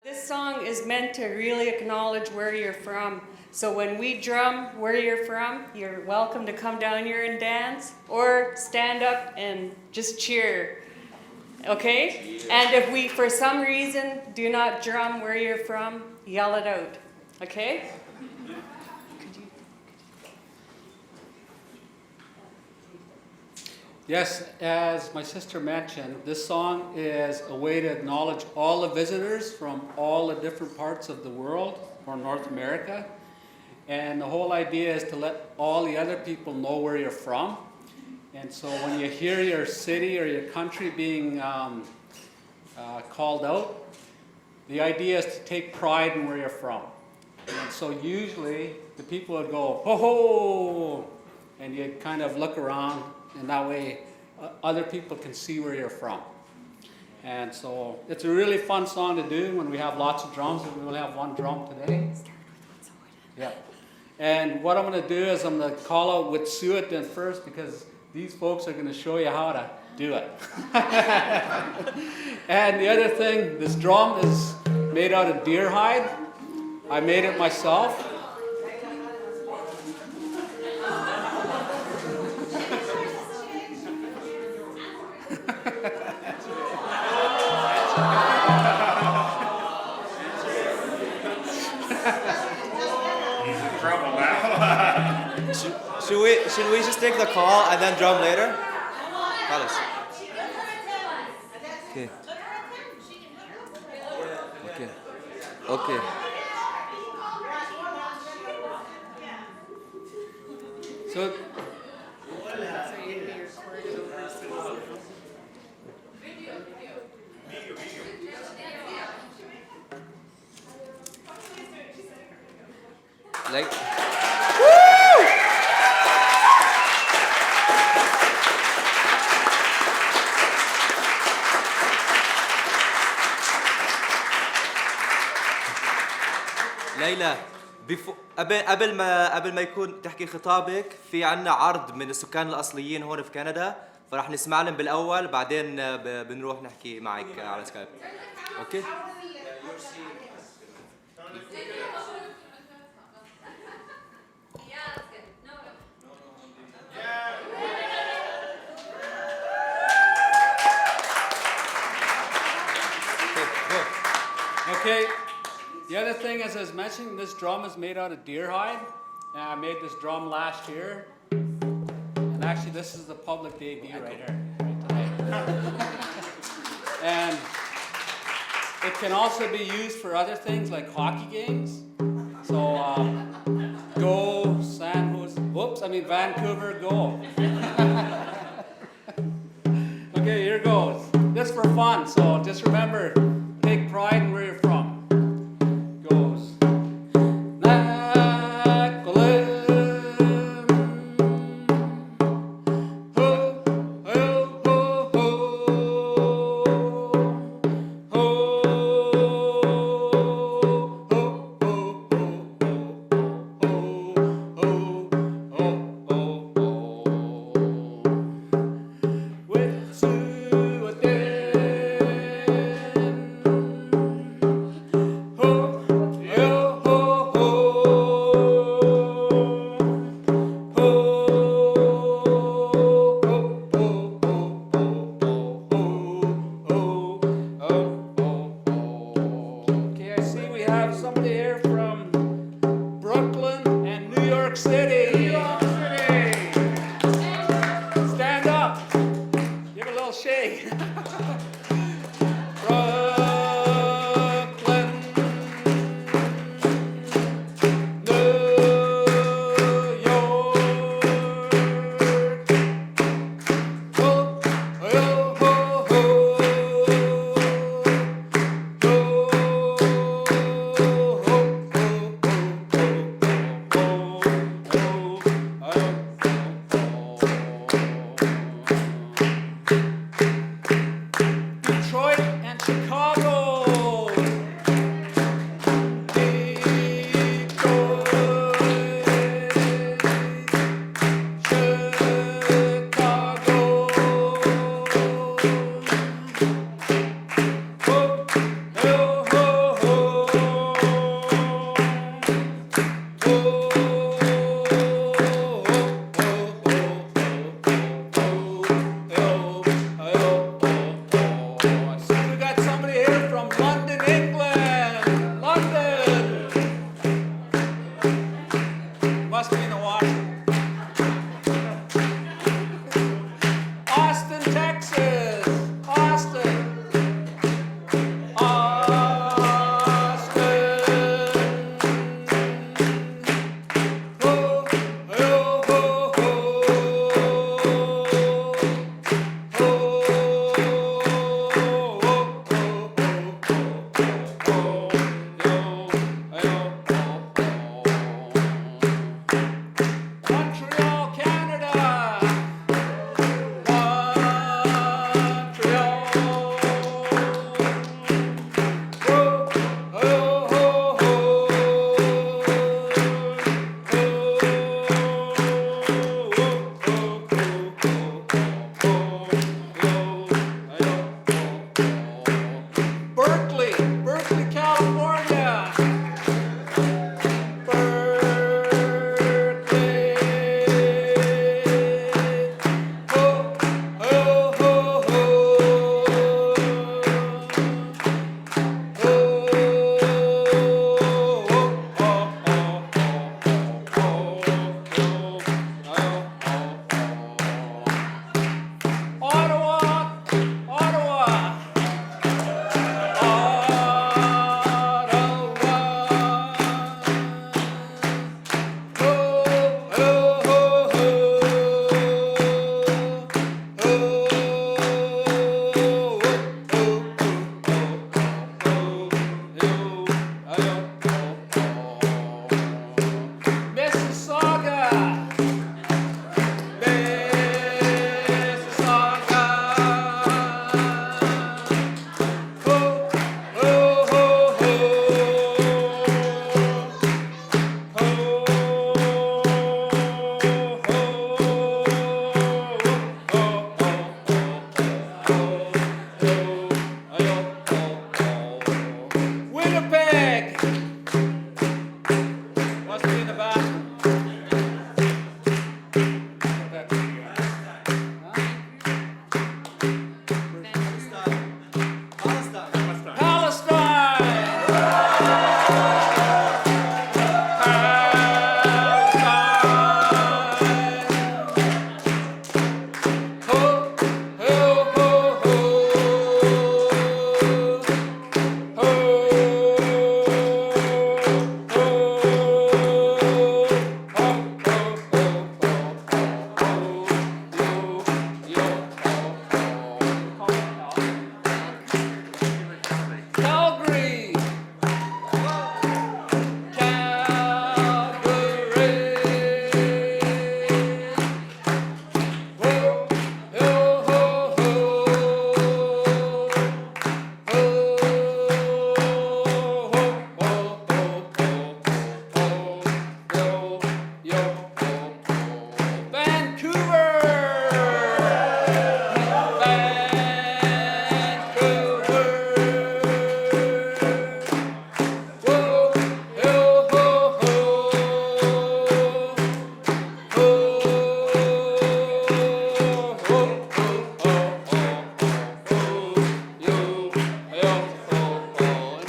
This song is meant to really acknowledge where you're from. So when we drum where you're from, you're welcome to come down here and dance or stand up and just cheer. Okay? And if we, for some reason, do not drum where you're from, yell it out. Okay? Yes, as my sister mentioned, this song is a way to acknowledge all the visitors from all the different parts of the world or North America. And the whole idea is to let all the other people know where you're from. And so when you hear your city or your country being called out, the idea is to take pride in where you're from. And so usually the people would go, ho ho, and you kind of look around, and that way other people can see where you're from. And so it's a really fun song to do when we have lots of drums, and we only have one drum today. Yeah. And what I'm going to do is I'm going to call out with Suet then first, because these folks are going to show you how to do it. And the other thing, this drum is made out of deer hide. I made it myself. Should we just take the call and then drum later? خلاص. Okay. Okay. Okay. So Like. ليلى قبل ما يكون تحكي خطابك في عنا عرض من السكان الأصليين هون في كندا فرح نسمع لهم بالأول بعدين بنروح نحكي معك على سكايب. أوكي؟ Okay, the other thing, as I was mentioning, this drum is made out of deer hide. And I made this drum last year. And actually, this is the public debut right here, right today. And it can also be used for other things like hockey games. So, go, San Jose, Vancouver, go. Okay, here goes. This for fun, so just remember, take pride in where you're from. Goes. must be in the water. Austin, Texas. Austin. Montreal, Canada. Berkeley, Berkeley, California. Ottawa, Ottawa. Mississauga, Winnipeg. Must be in the bathroom. Calgary.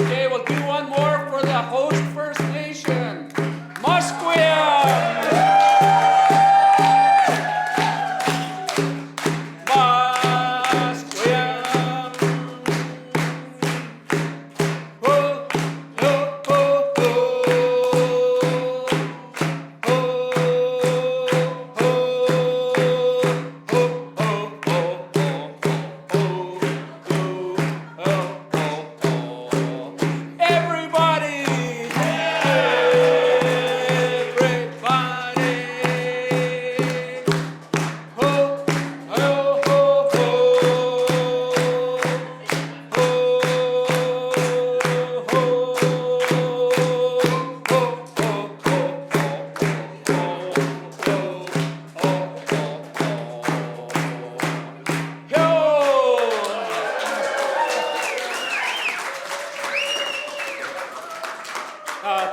Okay, we'll do one more for the host First Nation. Musqueam. Everybody.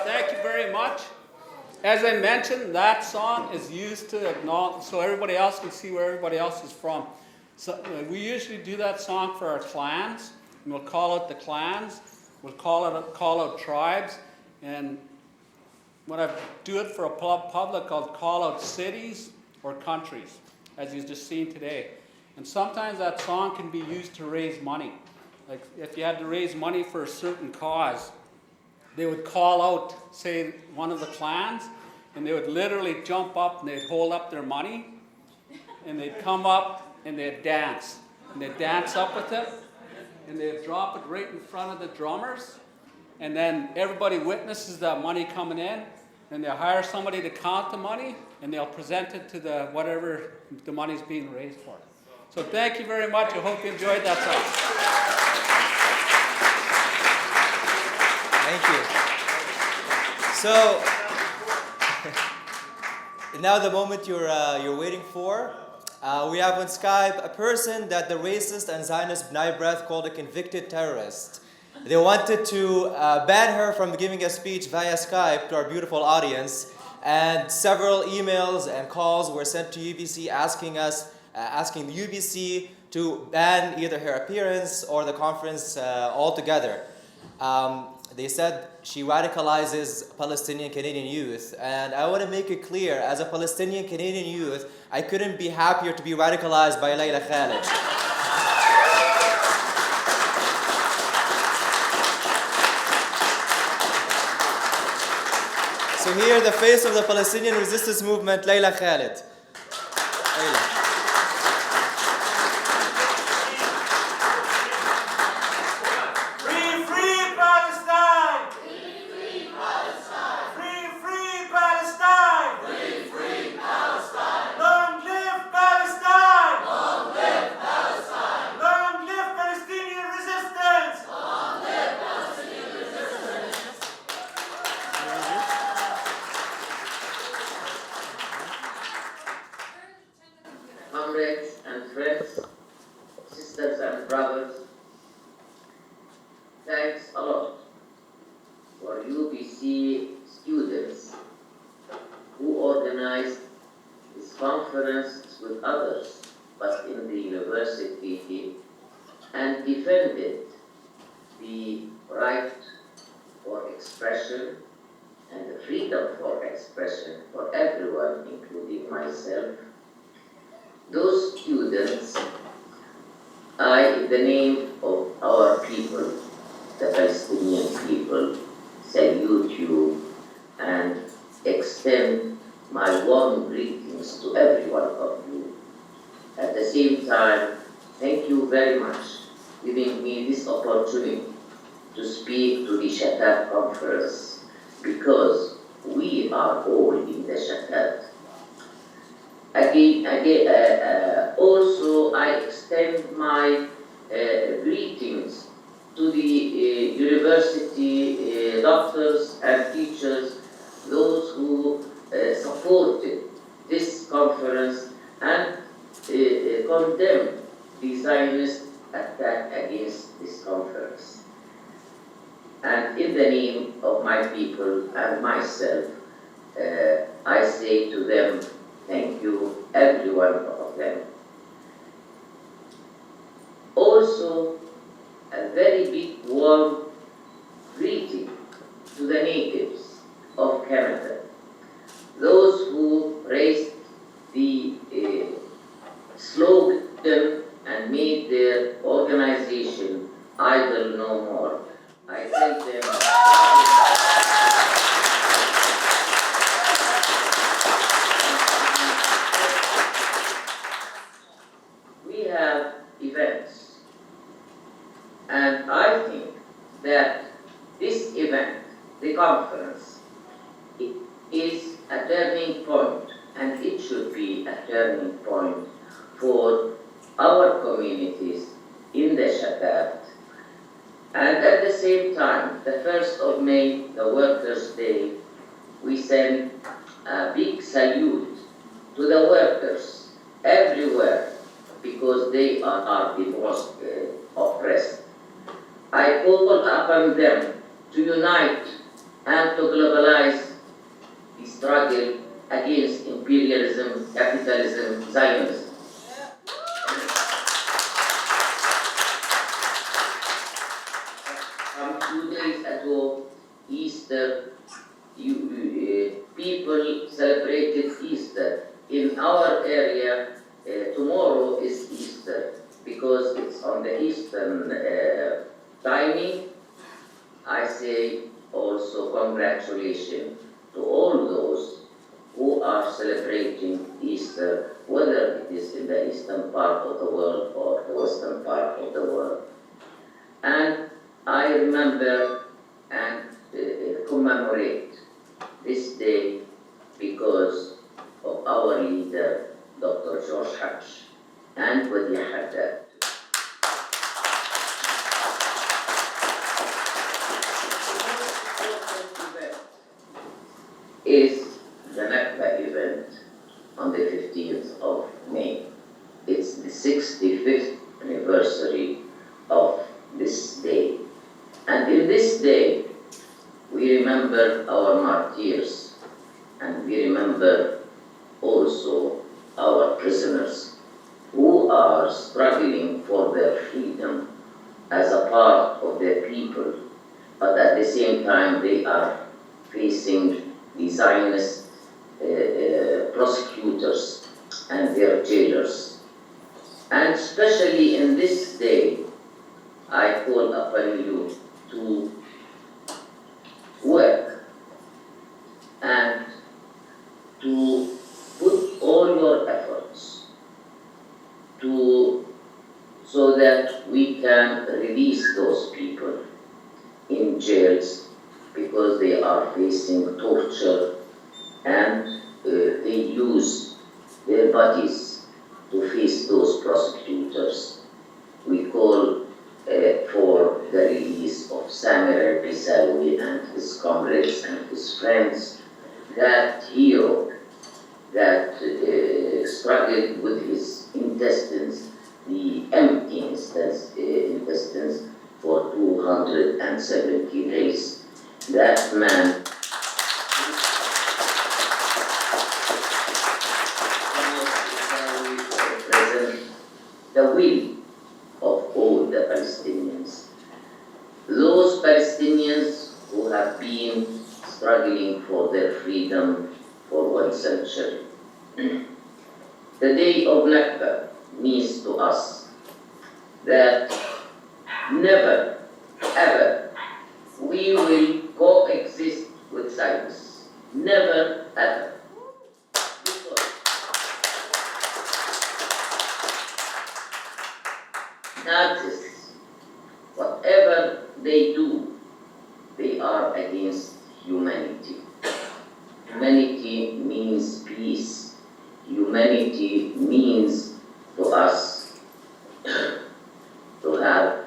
Thank you very much. As I mentioned, that song is used to acknowledge, so everybody else can see where everybody else is from. So we usually do that song for our clans, and we'll call it the clans. We'll call out tribes, and when I do it for a public, I'll call out cities or countries, as you've just seen today. And sometimes that song can be used to raise money. Like if you had to raise money for a certain cause, they would call out, say, one of the clans, and they would literally jump up and they'd hold up their money, and they'd come up and they'd dance. And they'd dance up with it, and they'd drop it right in front of the drummers, and then everybody witnesses that money coming in, and they'll hire somebody to count the money, and they'll present it to the whatever the money's being raised for. So thank you very much. I hope you enjoyed that song. Thank you. So now the moment you're waiting for. We have on Skype a person that the racist and Zionist B'nai B'rith called a convicted terrorist. They wanted to ban her from giving a speech via Skype to our beautiful audience, and several emails and calls were sent to UBC asking the UBC to ban either her appearance or the conference altogether. They said she radicalizes Palestinian Canadian youth, and I want to make it clear, as a Palestinian Canadian youth, I couldn't be happier to be radicalized by Leila Khaled. So here, the face of the Palestinian resistance movement, Leila Khaled. Leila. Comrades and friends, sisters and brothers, thanks a lot for UBC students who organized this conference with others, but in the university, and defended the right for expression and the freedom for expression for everyone, including myself. Those students, I, in the name of our people, the Palestinian people, salute you and extend my warm greetings to every one of you. At the same time, thank you very much for giving me this opportunity to speak to the Shatat conference, because we are all in the Shatat. Also, I extend my greetings to the university doctors and teachers, those who supported this conference and condemned the Zionist attack against this conference. And in the name of my people and myself, I say to them, thank you, every one of them. Also, a very big warm greeting to the natives of Canada, those who raised the slogan and made their organization idle no more. I thank them. Have events, and I think that this event, the conference, it is a turning point, and it should be a turning point for our communities in the Shatat. And at the same time, the 1st of May, the Workers' Day, we send a big salute to the workers everywhere, because they are the most oppressed. I call upon them to unite and to globalize the struggle against imperialism, capitalism, Zionism. Some 2 days ago, Easter, people celebrated Easter. In our area, tomorrow is Easter because it's on the Eastern timing. I say also congratulations to all those who are celebrating Easter, whether it is in the eastern part of the world or the western part of the world. And I remember and commemorate this day because of our leader, Dr. George Hatch, and Wadi Haddad. Is the Nakba event on the 15th of May. It's the 65th anniversary of this day. And in this day, we remember our martyrs, and we remember also our prisoners who are struggling for their freedom as a part of their people, but at the same time they are facing the Zionist prosecutors and their jailers. And especially in this day, I call upon you to work and to put all your efforts so that we can release those people in jails because they are facing torture and they use their bodies to face those prosecutors. We call for the release of Samir al-Bisawi and his comrades and his friends, that hero that struggled with his intestines, the empty intestines for 270 days. That man represents the will of all the Palestinians. Those Palestinians who have been struggling for their freedom for 1 century. The day of Nakba means to us that never, ever, we will coexist with Zionists. Never, ever. Because Nazis, whatever they do, they are against humanity. Humanity means peace. Humanity means to us to have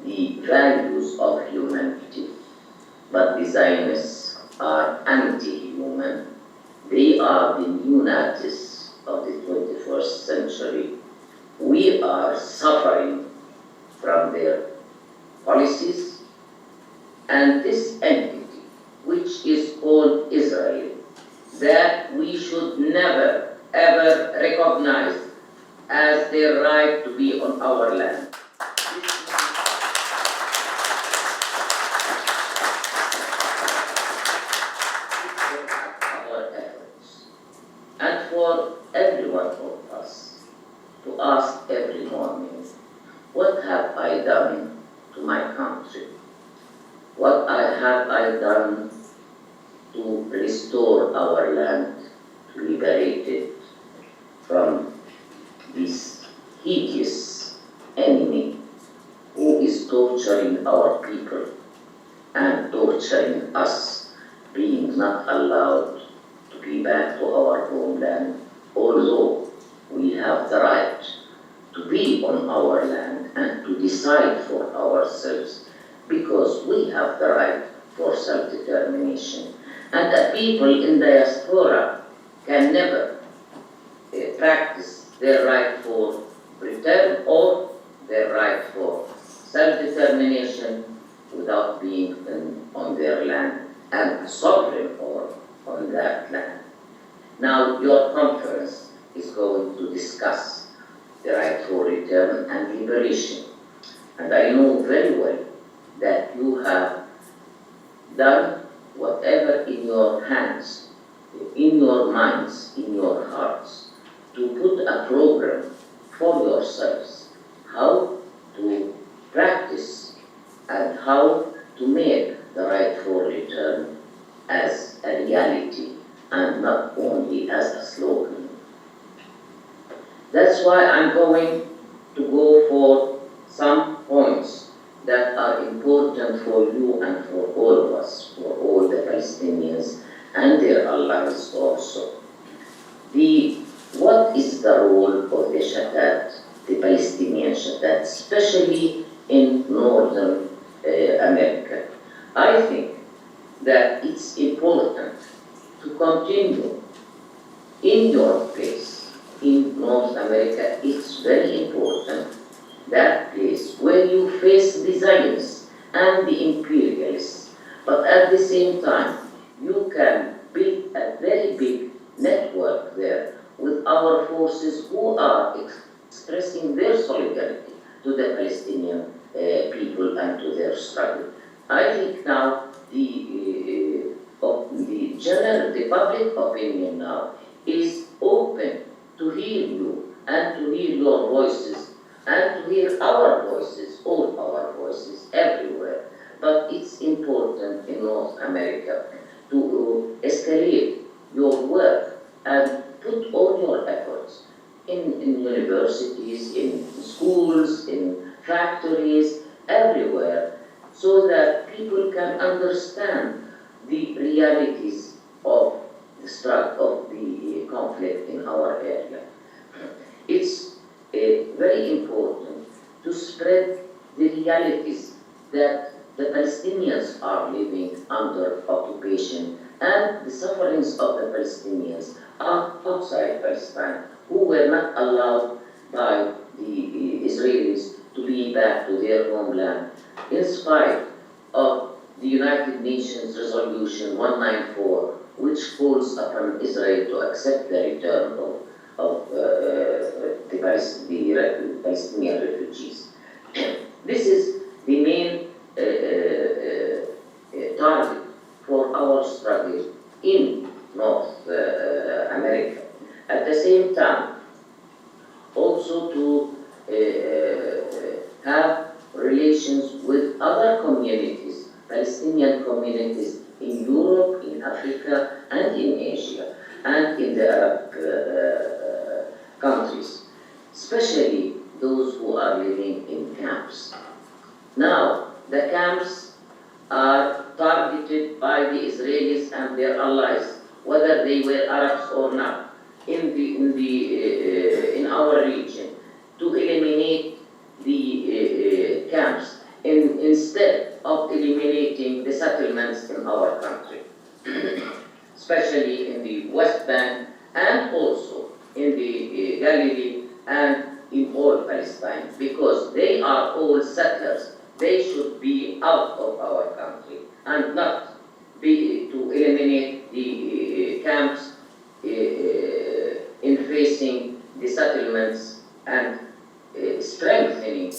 the values of humanity. But the Zionists are anti-human. They are the new Nazis of the 21st century. We are suffering from their policies, and this entity, which is called Israel, that we should never, ever recognize as their right to be on our land. Our efforts, and for every one of us to ask every morning, what have I done to my country? What have I done to restore our land, to liberate it from this hideous enemy who is torturing our people and torturing us, being not allowed to be back to our homeland, although we have the right to be on our land and to decide for ourselves, because we have the right for self-determination. And the people in diaspora can never practice their right for return or their right for self-determination without being on their land and sovereign or on that land. Now, your conference is going to discuss the right for return and liberation. And I know very well that you have done whatever in your hands in your minds, in your hearts, to put a program for yourselves, how to practice and how to make the rightful return as a reality and not only as a slogan. That's why I'm going to go for some points that are important for you and for all of us, for all the Palestinians and their allies also. What is the role of the Shatat, the Palestinian Shatat, especially in Northern America? I think that it's important to continue in your place in North America. It's very important, that place where you face the Zionists and the imperialists, but at the same time you can build a very big network there with our forces who are expressing their solidarity to the Palestinian people and to their struggle. I think now the public opinion now is open to hear you and to hear your voices and to hear our voices, all our voices, everywhere. But it's important in North America to escalate your work and put all your efforts in universities, in schools, in factories, everywhere, so that people can understand the realities of the struggle, of the conflict in our area. It's very important to spread the realities that the Palestinians are living under occupation and the sufferings of the Palestinians outside Palestine, who were not allowed by the Israelis to be back to their homeland, in spite of the United Nations Resolution 194, which calls upon Israel to accept the return of the Palestinian refugees. This is the main target for our struggle in North America. At the same time, also to have relations with other communities, Palestinian communities in Europe, in Africa, and in Asia, and in the Arab countries, especially those who are living in camps. Now, the camps are targeted by the Israelis and their allies, whether they were Arabs or not, in our region, to eliminate the camps instead of eliminating the settlements in our country, especially in the West Bank and also in the Galilee and in all Palestine, because they are all settlers. They should be out of our country and not be to eliminate the camps in facing the settlements and strengthening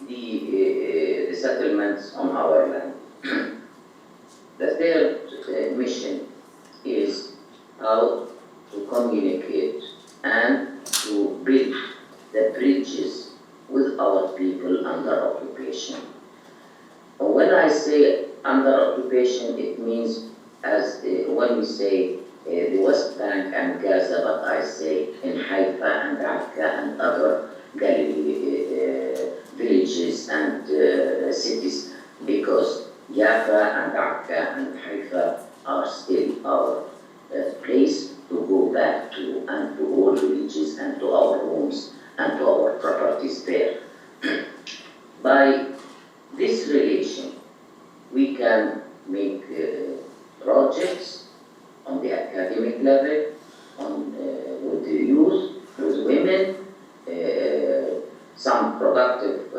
the settlements on our land. The third mission is how to communicate and to build the bridges with our people under occupation. When I say under occupation, it means as when we say the West Bank and Gaza, but I say in Haifa and Raqqa and other Galilee villages and cities, because Jaffa and Raqqa and Haifa are still our place to go back to, and to all villages and to our homes and to our properties there. By this relation, we can make projects on the academic level, with the youth, with women, some productive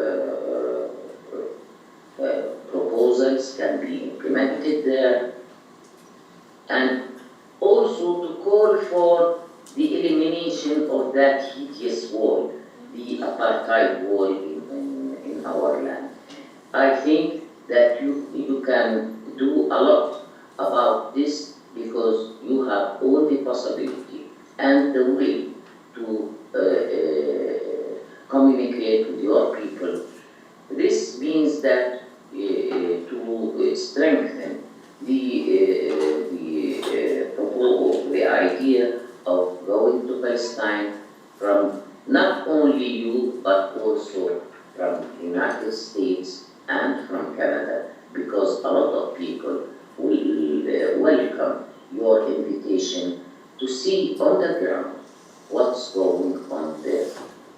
proposals can be implemented there, and also to call for the elimination of that hideous wall, the apartheid wall in our land. I think that you can do a lot about this, because you have all the possibility and the will to communicate with your people, this means that to strengthen the idea of going to Palestine from not only you but also from the United States and from Canada, because a lot of people will welcome your invitation to see on the ground what's going on there,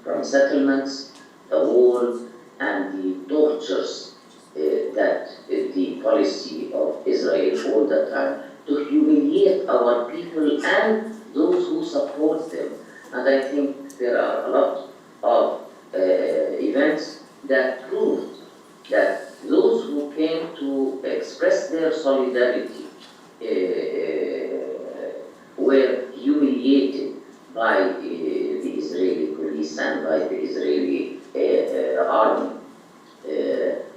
from settlements, the wall, and the tortures that the policy of Israel all the time to humiliate our people and those who support them. And I think there are a lot of events that proved that those who came to express their solidarity were humiliated by the Israeli police and by the Israeli army.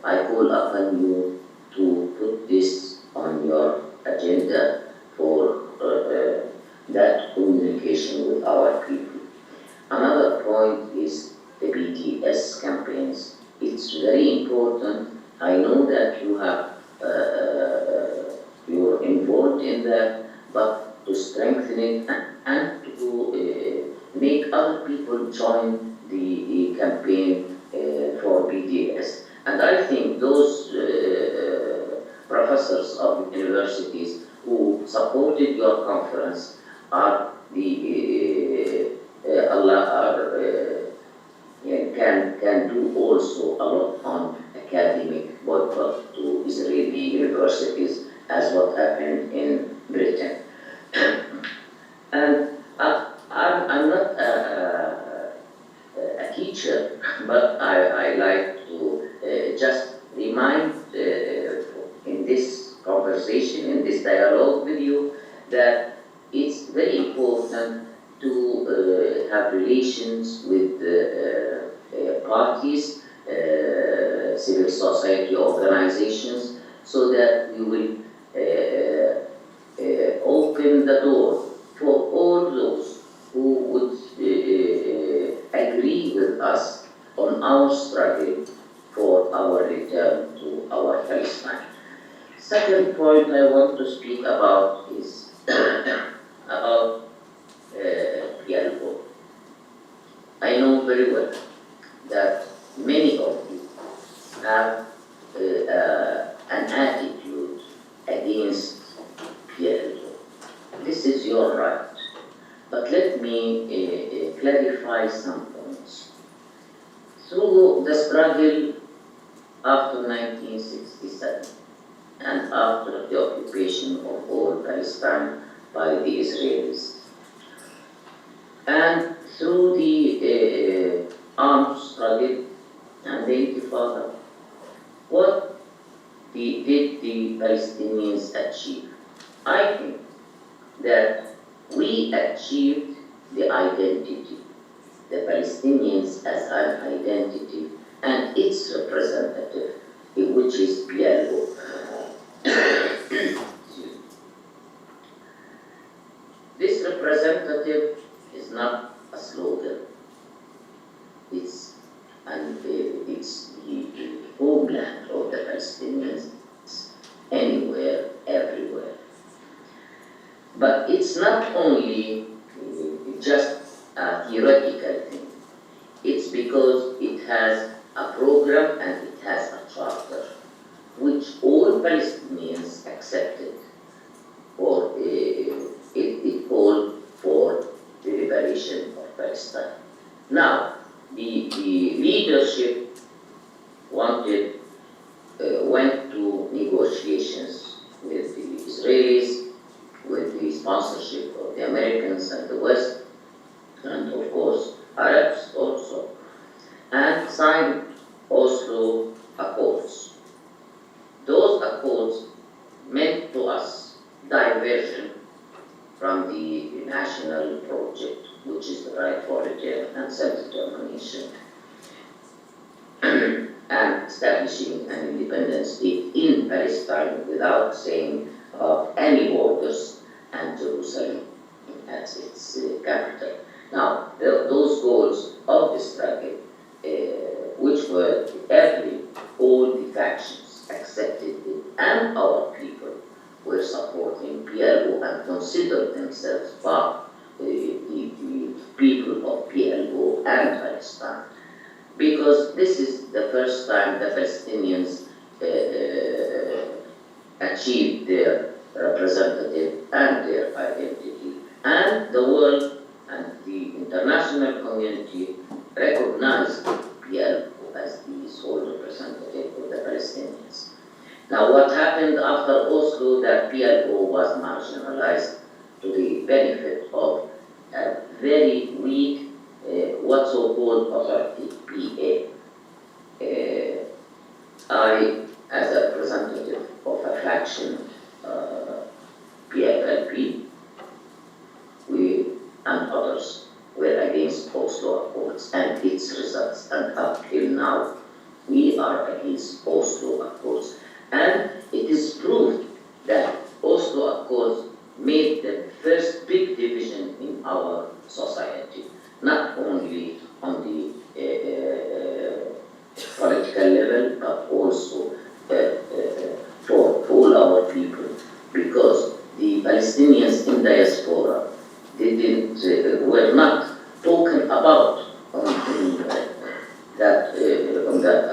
I call upon you to put this on your agenda for that communication with our people. Another point is the BDS campaigns. It's very important. I know that you're involved in that, but to strengthen it and to make other people join the campaign for BDS. And I think those professors of universities who supported your conference are can do also a lot on academic boycott to Israeli universities, as what happened in Britain. And I'm not a teacher, but I like to just remind in this conversation, in this dialogue with you, that it's very important to have relations with parties, civil society organizations, so that we will open the door for all those who would agree with us on our struggle for our return to our Palestine. Second point I want to speak about is about Yalbo. I know very well that many of you have an attitude against Yalbo. This is your right. But let me clarify some points. Through the struggle after 1967 and after the occupation of all Palestine by the Israelis, and through the armed struggle and the Intifada, what did the Palestinians achieve? I think that we achieved the identity, the Palestinians as an identity, and its representative, which is PLO. This representative is not a slogan. It's the homeland of the Palestinians, anywhere, everywhere. But it's not only just a theoretical thing. It's because it has a program and it has a charter, which all Palestinians accepted, or it called for the liberation of Palestine. Now, the leadership went to negotiations with the Israelis, with the sponsorship of the Americans and the West, and of course Arabs also, and signed Oslo Accords. Those accords meant to us diversion from the national project, which is the right for return and self-determination, and establishing an independent state in Palestine without saying about any borders and Jerusalem capital. Now, those goals of the struggle, which were all the factions accepted it, and our people were supporting PLO and considered themselves part the people of PLO and Palestine. Because this is the first time the Palestinians achieved their representative and their identity. And the world and the international community recognized PLO as the sole representative of the Palestinians. Now, what happened after Oslo, that PLO was marginalized to the benefit of a very weak, what so-called authority, PA. I, as a representative of a faction, PFLP, we and others were against Oslo Accords and its results, and up till now, we are against Oslo Accords. And it is proved that Oslo Accords made the first big division in our society, not only on the political level, but also for all our people, because the Palestinians in diaspora were not talking about on that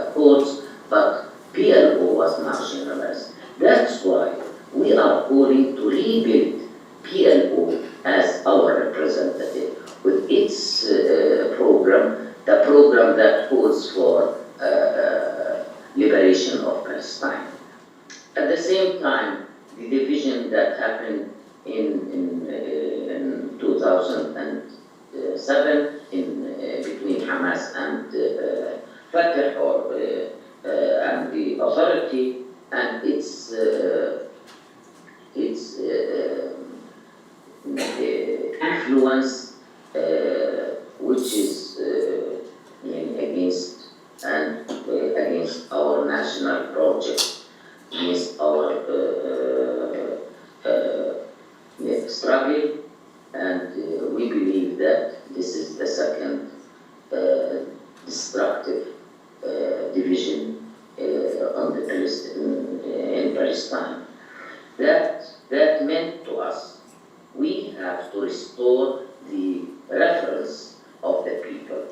accords, but PLO was marginalized. That's why we are calling to rebuild PLO as our representative with its program, the program that calls for liberation of Palestine. At the same time, the division that happened in 2007 between Hamas and Fatah and the authority and its influence, which is against our national project, against our struggle, and we believe that this is the second destructive division in Palestine. That meant to us, we have to restore the reference of the people.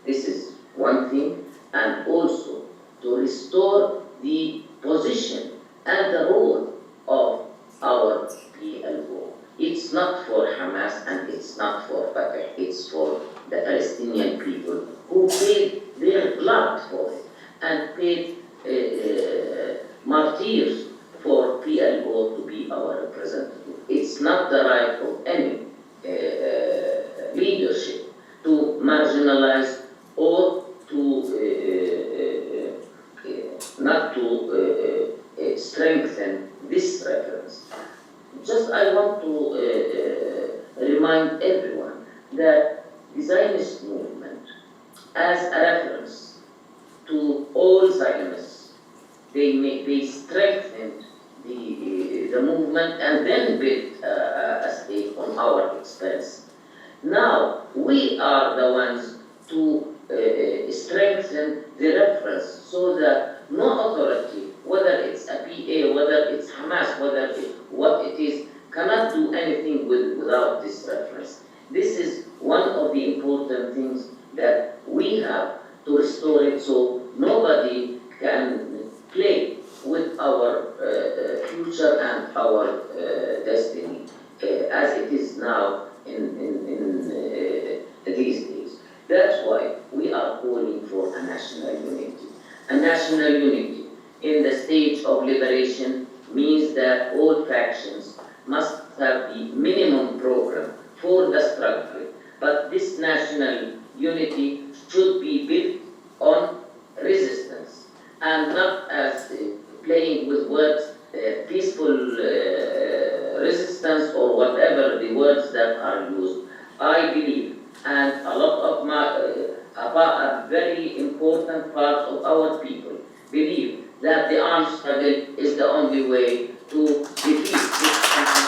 This is one thing, and also to restore the position and the role of our PLO. It's not for Hamas and it's not for Fatah, it's for the Palestinian people who paid their blood for it and paid martyrs for PLO to be our representative. It's not the right of any leadership to marginalize or to not to strengthen this reference. Just I want to remind everyone that the Zionist movement, as a reference to all Zionists, they strengthened the movement and then built a state on our expense. Now we are the ones to strengthen the reference so that no authority, whether it's a PA, whether it's Hamas, what it is, cannot do anything without this reference. This is one of the important things that we have to restore it so nobody can play with our future and our destiny as it is now in these days. That's why we are calling for a national unity. A national unity in the stage of liberation means that all factions must have the minimum program for the struggle, but this national unity should be built on resistance and not as playing with words, peaceful resistance or whatever the words that are used. I believe, and a lot of a very important part of our people believe that the armed struggle is the only way to defeat this country.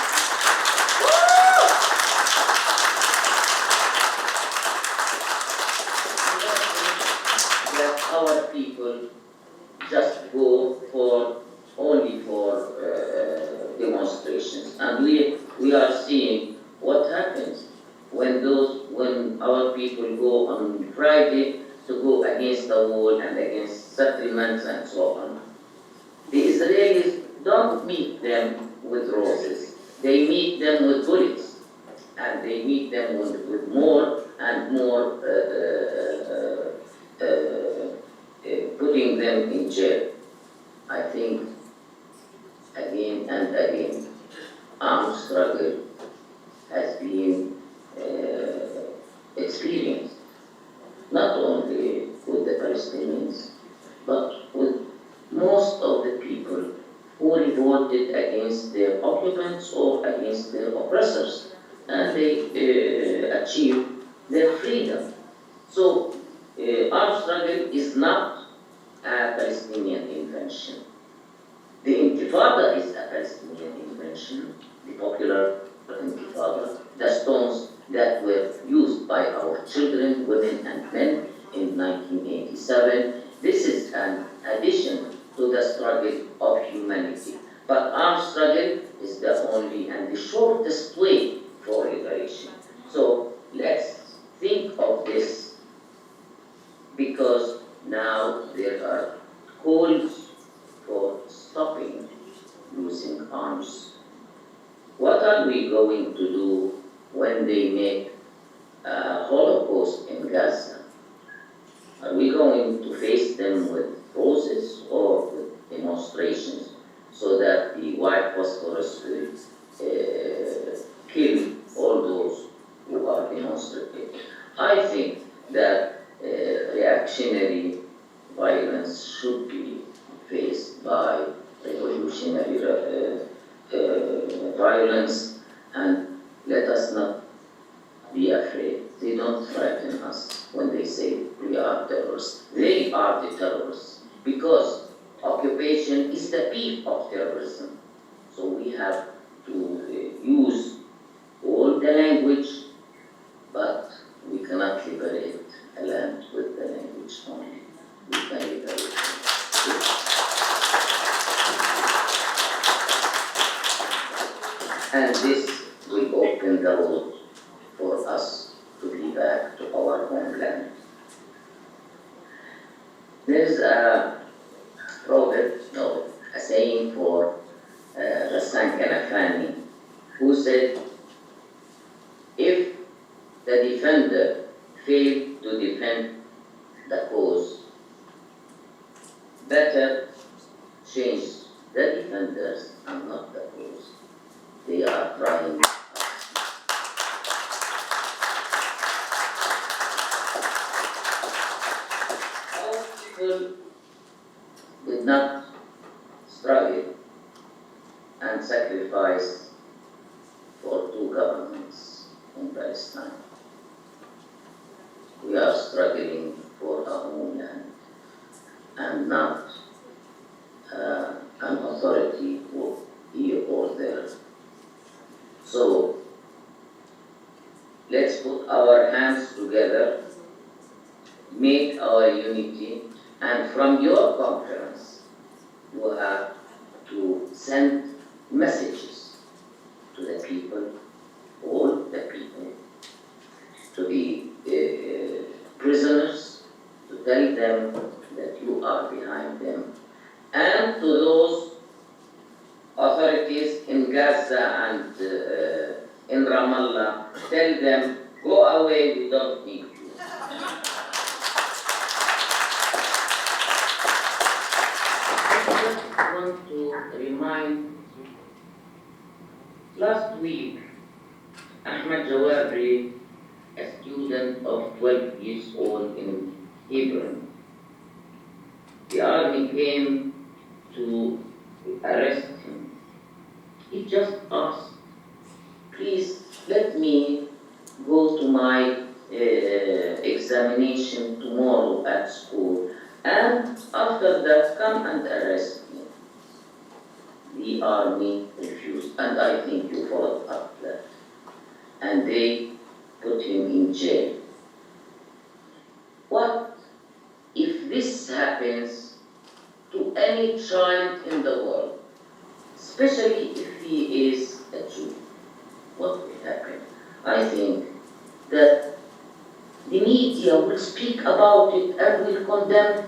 people go on Friday to go against the wall and against settlements and so on. The Israelis don't meet them with roses. They meet them with bullets, and they meet them with more and more putting them in jail. I think again and again, armed struggle has been experienced, not only with the Palestinians, but with most of the people who revolted against their occupants or against their oppressors, and they achieved their freedom. So, armed struggle is not a Palestinian invention. The Intifada is a Palestinian invention, the popular Intifada, the stones that were used by our children, women, and men in 1987. This is an addition to the struggle of humanity. But armed struggle is the only and the shortest way for liberation. So let's think of this, because now there are calls for stopping using arms. What are we going to do when they make a Holocaust in Gaza? Are we going to face them with roses or with demonstrations so that the white phosphorus will kill all those who are demonstrating? I think that reactionary violence should be faced by revolutionary violence, and let us not be afraid. They don't threaten us when they say we are terrorists. They are the terrorists, because occupation is the peak of terrorism. So we have to use all the language, but we cannot liberate a land with the language only. We can liberate it. And this will open the road for us to be back to our homeland. There's a proverb, no, a saying for Ghassan Kanafani, who said, if the defender failed to defend the cause, better change the defenders and not the cause. They are trying. Our people did not struggle and sacrifice for two governments in Palestine. We are struggling for our homeland and not an authority here or there. So let's put our hands together, make our unity, and from your conference, you have to send messages to the people, all the people, to the prisoners, to tell them that you are behind them, and to those authorities in Gaza and in Ramallah, tell them, go away, we don't need you. I just want to remind, last week, Ahmed Jawabri, a student of 12 years old in Hebron, the army came to arrest him. He just asked, please let me go to my examination tomorrow at school, and after that come and arrest me. The army refused, and I think you followed up that. And they put him in jail. What if this happens to any child in the world, especially if he is a Jew? What will happen? I think that the Tunisia will speak about it and will condemn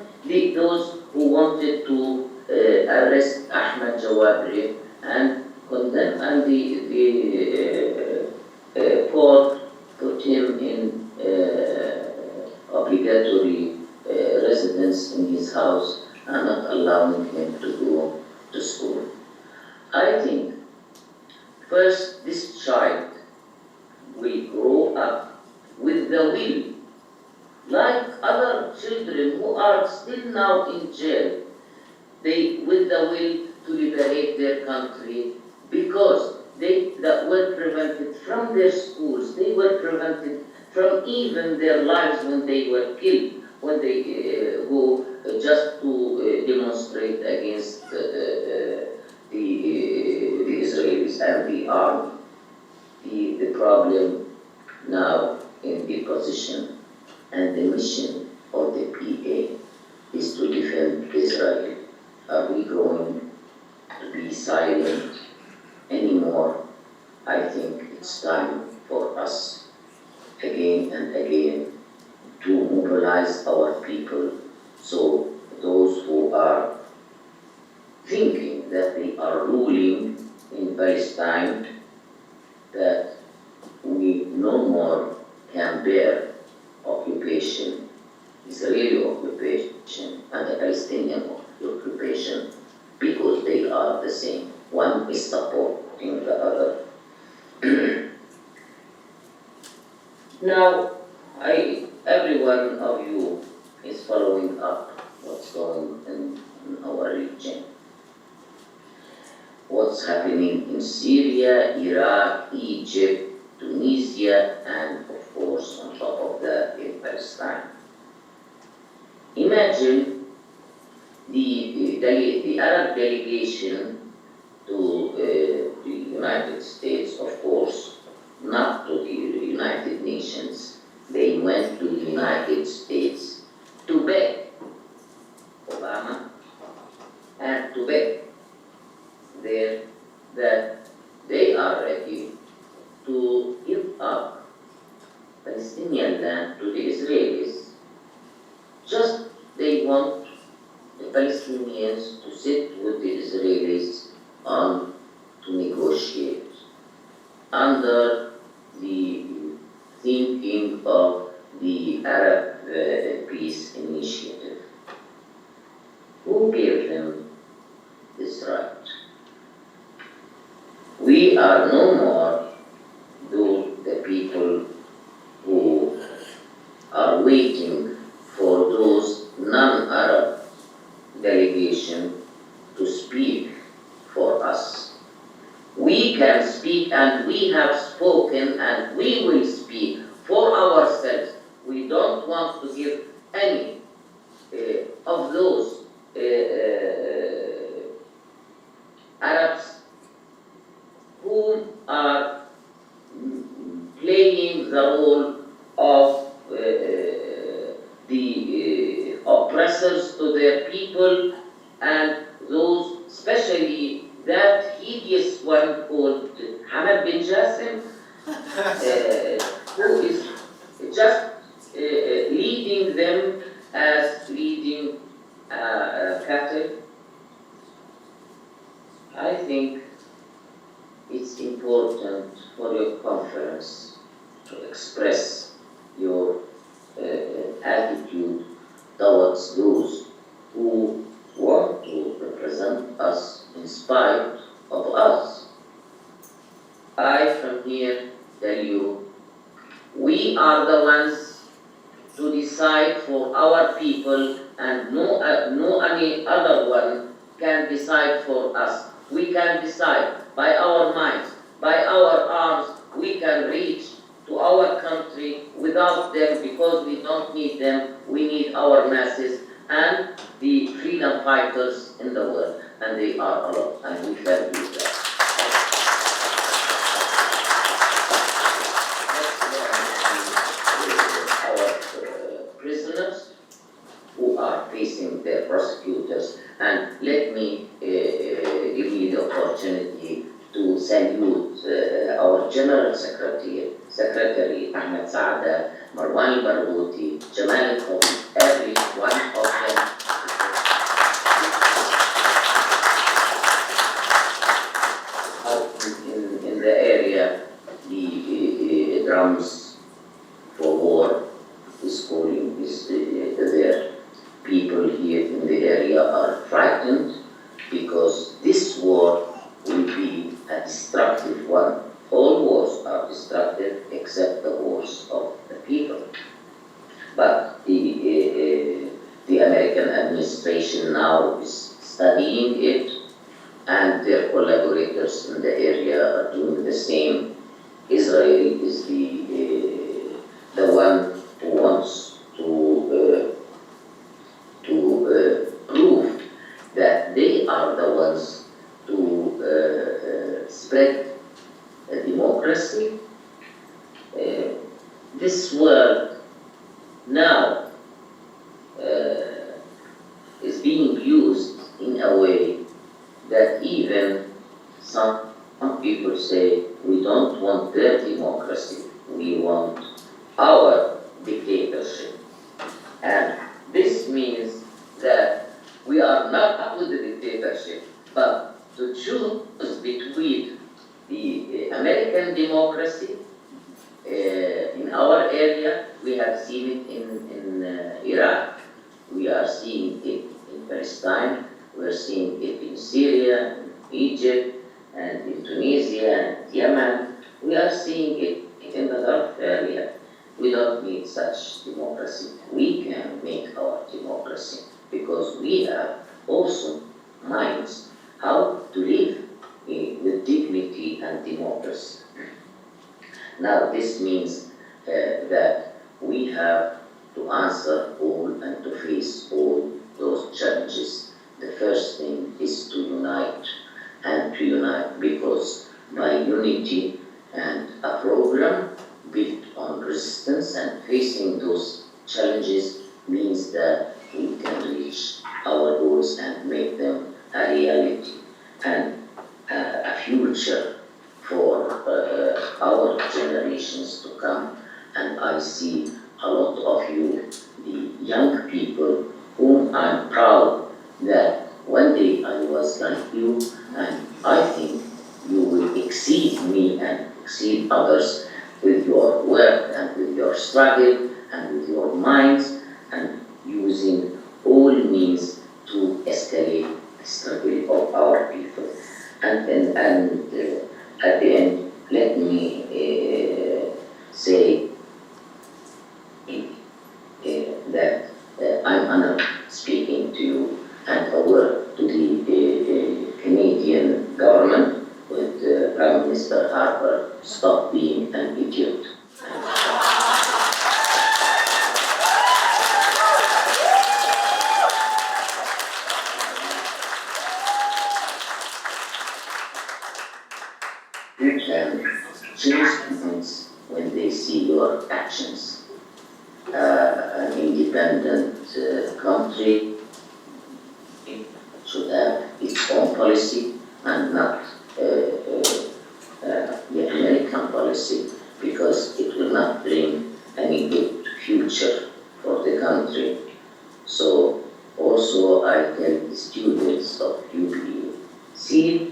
those who wanted to arrest Ahmed Jawabri and condemn, and the court put him in obligatory residence in his house and not allowing him to go to school. I think first this child will grow up with the will, like other children who are still now in jail, they with the will to liberate their country, because they that were prevented from their schools, they were prevented from even their lives when they were killed, when they go just to demonstrate against the Israelis and the army. The problem now in the position and the mission of the PA is to defend Israel. Are we going to be silent anymore? I think it's time for us again and again to mobilize our people, so those who are thinking that they are ruling in Palestine, that we no more can bear occupation, Israeli occupation and the Palestinian occupation, because they are the same. One is supporting the other. Now, every one of you is following up what's going in our region. What's happening in Syria, Iraq, Egypt, Tunisia, and of course, on top of that, in Palestine. Imagine the Arab delegation to the United States, of course, not to the United Nations. They went to the United States to beg Obama and to beg there that they are ready to give up Palestinian land to the Israelis. Just they want the Palestinians to sit with the Israelis to negotiate under the thinking of the Arab Peace Initiative. Who gave them this right? We are no more the people who are waiting for those non-Arab delegation to speak for us. We can speak, and we have spoken, and we will speak for ourselves. We don't want to give any of those Arabs who are playing the role of the oppressors to their people, and those, especially that hideous one called Hamad bin Jassim, who is just leading them as leading cattle. I think it's important for your conference to express your attitude towards those who want to represent us in spite of us. I from here tell you, we are the ones to decide for our people, and no any other one can decide for us. We can decide by our minds, by our arms. We can reach to our country without them, because we don't need them. We need our masses and the freedom fighters in the world, and they are a lot, and we can do that. Our prisoners who are facing their prosecutors, and let me give me the opportunity to salute our General Secretary Ahmed Saada, Marwan Barghouti, Jamal Khoury, every one of them. In the area, the drums for war is calling their people here in the area are frightened because this war will be a destructive one. All wars are destructive except the wars of the people. But the American administration now is studying it, and their collaborators in the area are doing the same. Israel is the one who wants to prove that they are the ones to spread democracy. This world now is being used in a way that even some people say, we don't want their democracy, we want our dictatorship. And this means that we are not with the dictatorship, but to choose between the American democracy in our area. We have seen it in Iraq, we are seeing it in Palestine, we are seeing it in Syria, in Egypt, and in Tunisia, and Yemen. We are seeing it in the Gulf area. We don't need such democracy. We can make our democracy because we have also minds how to live with dignity and democracy. Now this means that we have to answer all and to face all those challenges. The first thing is to unite, and to unite because by unity and a program built on resistance and facing those challenges means that we can reach our goals and make them a reality and a future for our generations to come. And I see a lot of you, the young people, whom I'm proud that one day I was like you, and I think you will exceed me and exceed others with your work and with your struggle and with your minds and using all means to escalate the struggle of our people. And at the end, let me say that I'm honored speaking to you, and a word to the Canadian government with Prime Minister Harper, stop being an idiot. You can change things when they see your actions. An independent country should have its own policy and not the American policy, because it will not bring any good future for the country. So also I tell the students of UPC,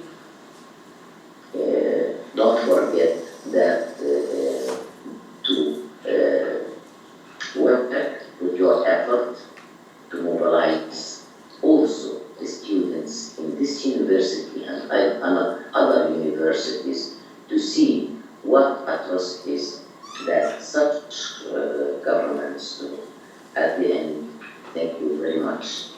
don't forget that to work with your effort to mobilize also the students in this university and other universities to see what atrocities that such governments do. At the end, thank you very much.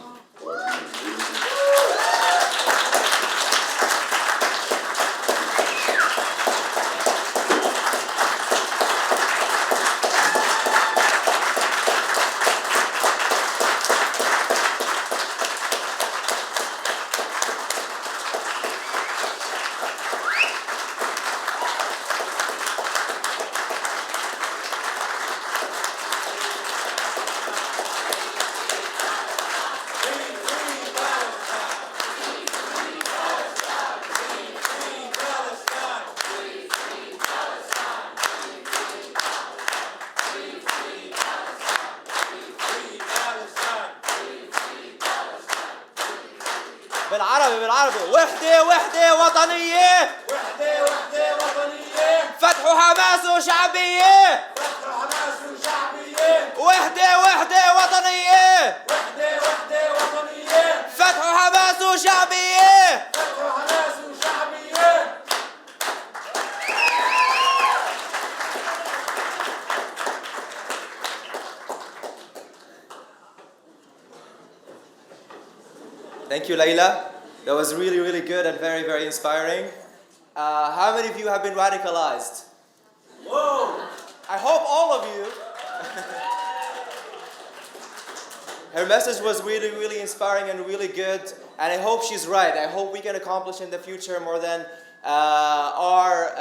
بالعربي وحدة وطنية فتح حماس وشعبية وحدة وطنية فتح حماس وشعبية Thank you, Leila. That was really, really good and very, very inspiring. How many of you have been radicalized? Whoa! I hope all of you. Her message was really, really inspiring and really good. And I hope she's right. I hope we can accomplish in the future more than our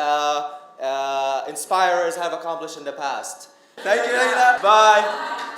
inspirers have accomplished in the past. Thank you, Leila. Bye.